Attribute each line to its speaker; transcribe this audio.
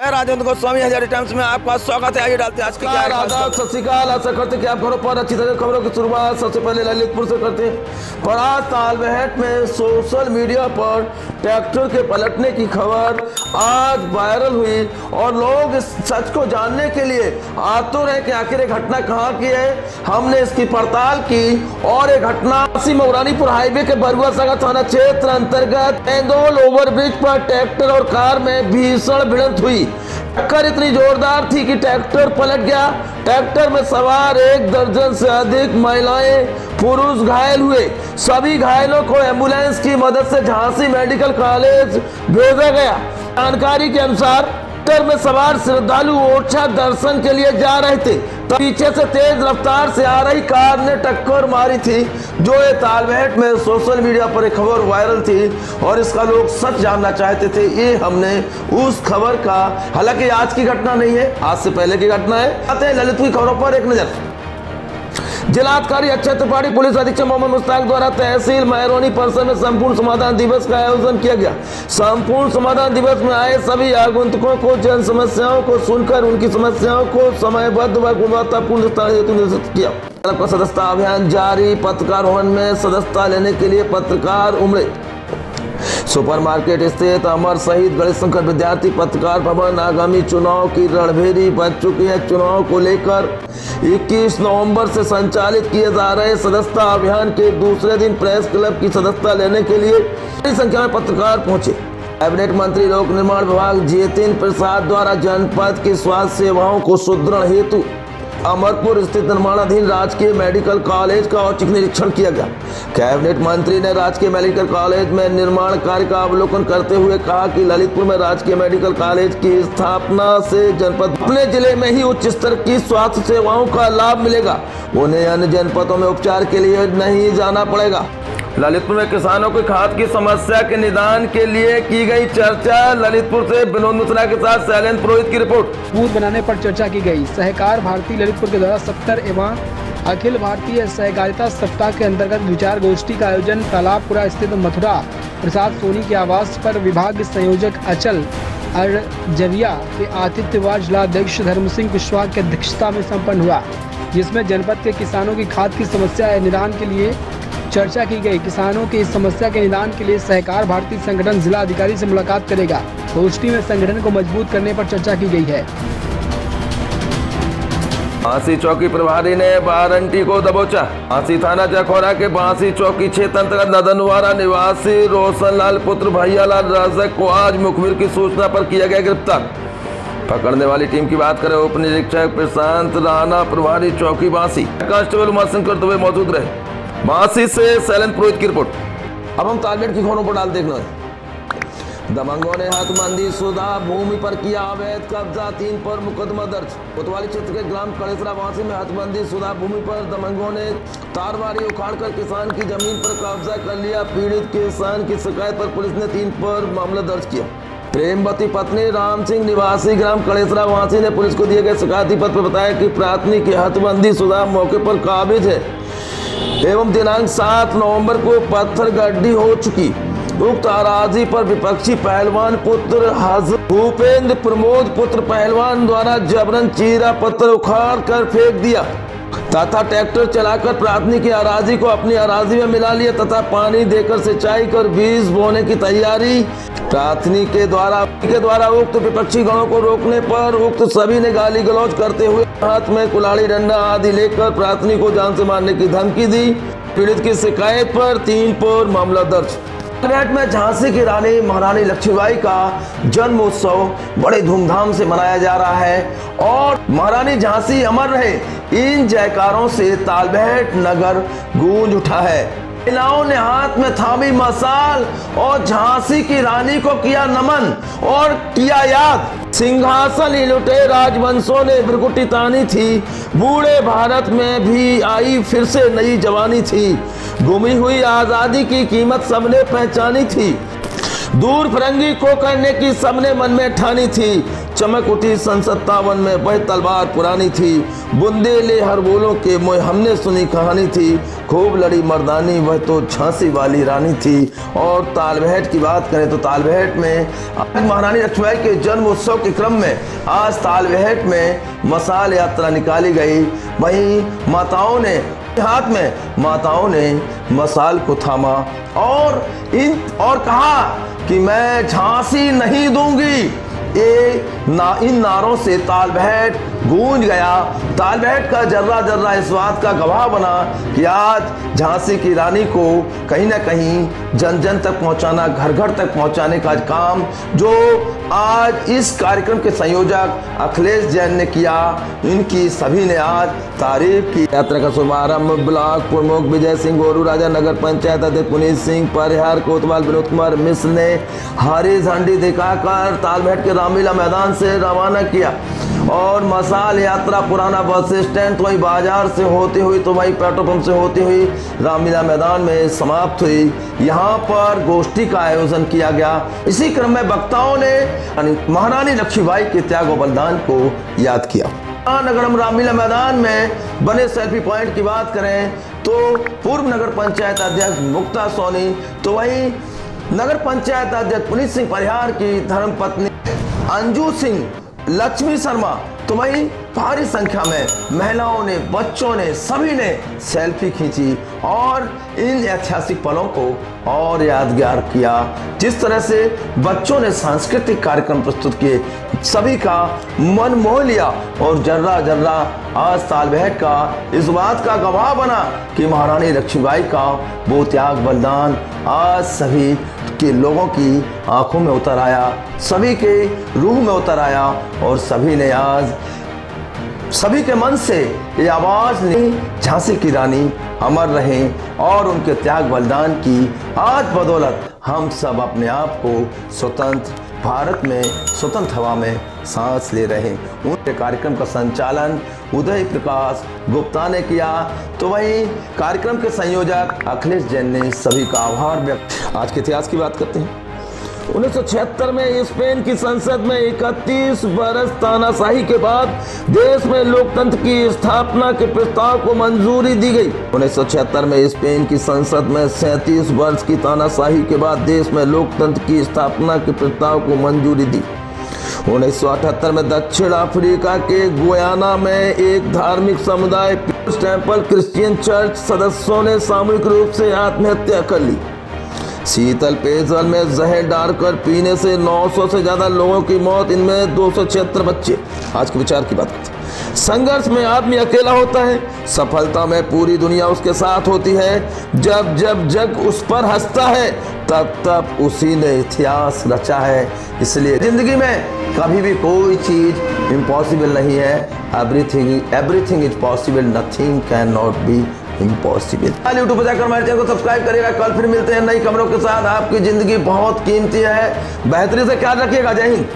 Speaker 1: Rajendra Goswami Hazari times में आपका स्वागत है। आइए डालते हैं आज की क्या
Speaker 2: आदाब, सत श्री अकाल। आशा करते कि आप घरों पर अच्छी तरह खबरों की शुरुआत सबसे पहले ललितपुर से करते हैं। पर आज तालबेहट में सोशल मीडिया पर ट्रैक्टर के पलटने की खबर आज वायरल हुई और लोग इस सच को जानने के लिए आतुर है कि आखिर ये घटना कहाँ की है। हमने इसकी पड़ताल की और ये घटना मौरानीपुर हाईवे के बरुआ सगा थाना क्षेत्र अंतर्गत एंदोल ओवरब्रिज पर ट्रैक्टर और कार में भीषण भिड़ंत हुई। टक्कर इतनी जोरदार थी कि ट्रैक्टर पलट गया। ट्रैक्टर में सवार 1 दर्जन से अधिक महिलाएं पुरुष घायल हुए। सभी घायलों को एम्बुलेंस की मदद से झांसी मेडिकल कॉलेज भेजा गया। जानकारी के अनुसार ट्रैक्टर में सवार श्रद्धालु ओरछा दर्शन के लिए जा रहे थे, तो पीछे से तेज रफ्तार से आ रही कार ने टक्कर मारी थी। जो ये तालबेहट में सोशल मीडिया पर एक खबर वायरल थी और इसका लोग सच जानना चाहते थे। ये हमने उस खबर का, हालांकि आज की घटना नहीं है, आज से पहले की घटना है। आते हैं ललितपुर खबरों पर एक नजर। जिलाधिकारी अक्षय त्रिपाठी, पुलिस अधीक्षक मोहम्मद मुश्ताक द्वारा तहसील महरौनी परिसर में संपूर्ण समाधान दिवस का आयोजन किया गया। संपूर्ण समाधान दिवस में आए सभी आगंतुकों को जन समस्याओं को सुनकर उनकी समस्याओं को समयबद्ध व गुणवत्तापूर्ण हेतु निर्देशित किया। सदस्यता अभियान जारी। पत्रकार भवन में सदस्यता लेने के लिए पत्रकार उमड़े। सुपरमार्केट स्थित अमर शहीद गणेश शंकर विद्यार्थी पत्रकार भवन आगामी चुनाव की रणभेरी बच चुकी है। चुनाव को लेकर 21 नवंबर से संचालित किए जा रहे सदस्यता अभियान के दूसरे दिन प्रेस क्लब की सदस्यता लेने के लिए बड़ी संख्या में पत्रकार पहुंचे। कैबिनेट मंत्री लोक निर्माण विभाग जितेंद्र प्रसाद द्वारा जनपद की स्वास्थ्य सेवाओं को सुदृढ़ हेतु अमरपुर स्थित निर्माणाधीन राजकीय मेडिकल कॉलेज का औचक निरीक्षण किया गया। कैबिनेट मंत्री ने राजकीय मेडिकल कॉलेज में निर्माण कार्य का अवलोकन करते हुए कहा कि ललितपुर में राजकीय मेडिकल कॉलेज की स्थापना से जनपद अपने जिले में ही उच्च स्तर की स्वास्थ्य सेवाओं का लाभ मिलेगा। उन्हें अन्य जनपदों में उपचार के लिए नहीं जाना पड़ेगा। ललितपुर में किसानों की खाद की समस्या के निदान के लिए की गई चर्चा। ललितपुर से विनोद मिश्रा के साथ शैलेंद्र पुरोहित की रिपोर्ट।
Speaker 3: बूथ बनाने पर चर्चा की गई। सहकार भारती ललितपुर के द्वारा 70 एवं अखिल भारतीय सहकारिता सप्ताह के अंतर्गत विचार गोष्ठी का आयोजन तालाबपुरा स्थित मथुरा प्रसाद सोनी के आवास पर विभाग संयोजक अचल अरजविया के आतिथ्यवाद जिलाध्यक्ष धर्म सिंह कुशवाहा की अध्यक्षता में संपन्न हुआ, जिसमें जनपद के किसानों की खाद की समस्या निदान के लिए चर्चा की गई। किसानों की इस समस्या के निदान के लिए सहकार भारती संगठन जिला अधिकारी से मुलाकात करेगा। गोष्ठी में संगठन को मजबूत करने पर चर्चा की गई है।
Speaker 2: बांसी चौकी प्रभारी ने वारंटी को दबोचा। बांसी थाना जखौरा के बांसी चौकी क्षेत्र अंतर्गत नदनवारा निवासी रोशनलाल पुत्र भैयालाल रजक को आज मुखबिर की सूचना पर किया गया गिरफ्तार। पकड़ने वाली टीम की बात करें, उप निरीक्षक प्रशांत राणा, प्रभारी चौकी बांसी कांस्टेबल उमा सिंह करते हुए मौजूद रहे। बांसी से शैलेंद्र पुरोहित की रिपोर्ट। अब हम तालबेहट की खबरों पर डाल देखना है। दबंगों ने हथबंदी शुदा भूमि पर किया अवैध कब्जा, 3 पर मुकदमा दर्ज। कोतवाली क्षेत्र के ग्राम कलेसरा बांसी में हथबंदी शुदा भूमि पर दबंगों ने तारबारी उखाड़कर किसान की जमीन पर कब्जा कर लिया। पीड़ित किसान की शिकायत पर पुलिस ने 3 पर मामला दर्ज किया। प्रेमवती पत्नी राम सिंह निवासी ग्राम कलेसरा वासी ने पुलिस को दिए गए शिकायती पत्र पर बताया कि पत्नी की हथबंदी शुदा मौके पर काबिज है एवं दिनांक 7 नवंबर को पत्थर गड्ढी हो चुकी। उक्त अराजी पर विपक्षी पहलवान पुत्र भूपेंद्र प्रमोद पुत्र पहलवान द्वारा जबरन चीरा पत्थर उखाड़ कर फेंक दिया तथा ट्रैक्टर चलाकर प्राथमिक की अराजी को अपनी अराजी में मिला लिया तथा पानी देकर सिंचाई कर बीज बोने की तैयारी। प्राथमिक के द्वारा उक्त विपक्षी गणों को रोकने पर उक्त सभी ने गाली गलौज करते हुए हाथ में कुल्हाड़ी डंडा आदि लेकर प्राथमिक को जान से मारने की धमकी दी। पीड़ित की शिकायत पर 3 पर मामला दर्ज। तालबेहट में झांसी की रानी महारानी लक्ष्मीबाई का जन्मोत्सव बड़े धूमधाम से मनाया जा रहा है और महारानी झांसी अमर रहे, इन जयकारों से तालबेहट नगर गूंज उठा है। महिलाओं ने हाथ में थामी मशाल और झांसी की रानी को किया नमन और किया याद। सिंहासन लुटे राजवंशों ने भ्रकुटी तानी थी, बूढ़े भारत में भी आई फिर से नई जवानी थी। गुमी हुई आजादी की कीमत सबने पहचानी थी, दूर फिरंगी को करने की सबने मन में ठानी थी। चमक उठी सन 57 में, वह तलवार पुरानी थी, बुंदेले हर बोलों के मोह हमने सुनी कहानी थी, खूब लड़ी मर्दानी वह तो झांसी वाली रानी थी। और तालबेहट की बात करें तो तालबेहट में आज महारानी लक्ष्मीबाई के जन्म उत्सव के क्रम में आज तालबेहट में मसाल यात्रा निकाली गई। वहीं माताओं ने हाथ में माताओं ने मसाल को थामा और कहा कि मैं झांसी नहीं दूंगी। इन नारों से तालबेहट गूंज गया। तालबेहट का जर्रा जर्रा इस बात का गवाह बना कि आज झांसी की रानी को कहीं ना कहीं जन जन तक पहुंचाना, घर घर तक पहुंचाने का काम जो आज इस कार्यक्रम के संयोजक अखिलेश जैन ने किया, इनकी सभी ने आज तारीफ की। यात्रा का शुभारंभ ब्लॉक प्रमुख विजय सिंह गोरू, राजा नगर पंचायत अध्यक्ष पुनीत सिंह, परिहार कोतवाल विनोद कुमार मिश्र ने हरी झंडी दिखाकर तालबेहट के रामलीला मैदान से रवाना किया और मसाल यात्रा पुराना बस स्टैंड तो वही बाजार से होती हुई तो वही पेट्रोल पंप से होती हुई रामलीला मैदान में समाप्त हुई। यहाँ पर गोष्ठी का आयोजन किया गया। इसी क्रम में वक्ताओं ने महारानी लक्ष्मीबाई के त्याग और बलिदान को याद किया। अगर हम रामलीला मैदान में बने सेल्फी पॉइंट की बात करें तो पूर्व नगर पंचायत अध्यक्ष मुक्ता सोनी तो वही नगर पंचायत अध्यक्ष पुनीत सिंह परिहार की धर्मपत्नी अंजू सिंह, लक्ष्मी शर्मा तो वही भारी संख्या में महिलाओं ने, बच्चों ने, सभी ने सेल्फी खींची और इन ऐतिहासिक पलों को और यादगार किया। जिस तरह से बच्चों ने सांस्कृतिक कार्यक्रम प्रस्तुत किए, सभी का मन मोह लिया और जर्रा जर्रा आज तालबेहट का इस बात का गवाह बना कि महारानी लक्ष्मीबाई का वो त्याग बलिदान आज सभी के लोगों की आंखों में उतर आया, सभी के रूह में उतर आया और सभी ने आज सभी के मन से ये आवाज नहीं, झांसी की रानी अमर रहें और उनके त्याग बलिदान की आज बदौलत हम सब अपने आप को स्वतंत्र भारत में स्वतंत्र हवा में सांस ले रहे हैं। उनके कार्यक्रम का संचालन उदय प्रकाश गुप्ता ने किया तो वही कार्यक्रम के संयोजक अखिलेश जैन ने सभी का आभार व्यक्त। आज के इतिहास की बात करते हैं। 1976 में स्पेन की संसद में 31 बरस तानाशाही के बाद देश में लोकतंत्र की स्थापना के प्रस्ताव को मंजूरी दी गई। 1976 में स्पेन की संसद में 37 वर्ष की तानाशाही के बाद देश में लोकतंत्र की स्थापना के प्रस्ताव को मंजूरी दी। 1978 में दक्षिण अफ्रीका के गुयाना में एक धार्मिक समुदाय पीपुल्स टेंपल क्रिश्चियन चर्च सदस्यों ने सामूहिक रूप से आत्महत्या कर ली। शीतल पेयजल में जहर डालकर पीने से 900 से ज्यादा लोगों की मौत, इनमें 276 बच्चे। आज के विचार की बात करते हैं। संघर्ष में आदमी अकेला होता है, सफलता में पूरी दुनिया उसके साथ होती है। जब जब जग उस पर हंसता है तब तब उसी ने इतिहास रचा है। इसलिए जिंदगी में कभी भी कोई चीज इम्पॉसिबल नहीं है। Everything is possible, nothing can not be impossible. YouTube पर जाकर हमारे चैनल को सब्सक्राइब करिएगा। कल फिर मिलते हैं नई खबरों के साथ। आपकी जिंदगी बहुत कीमती है, बेहतरी से ख्याल रखिएगा। जय हिंद।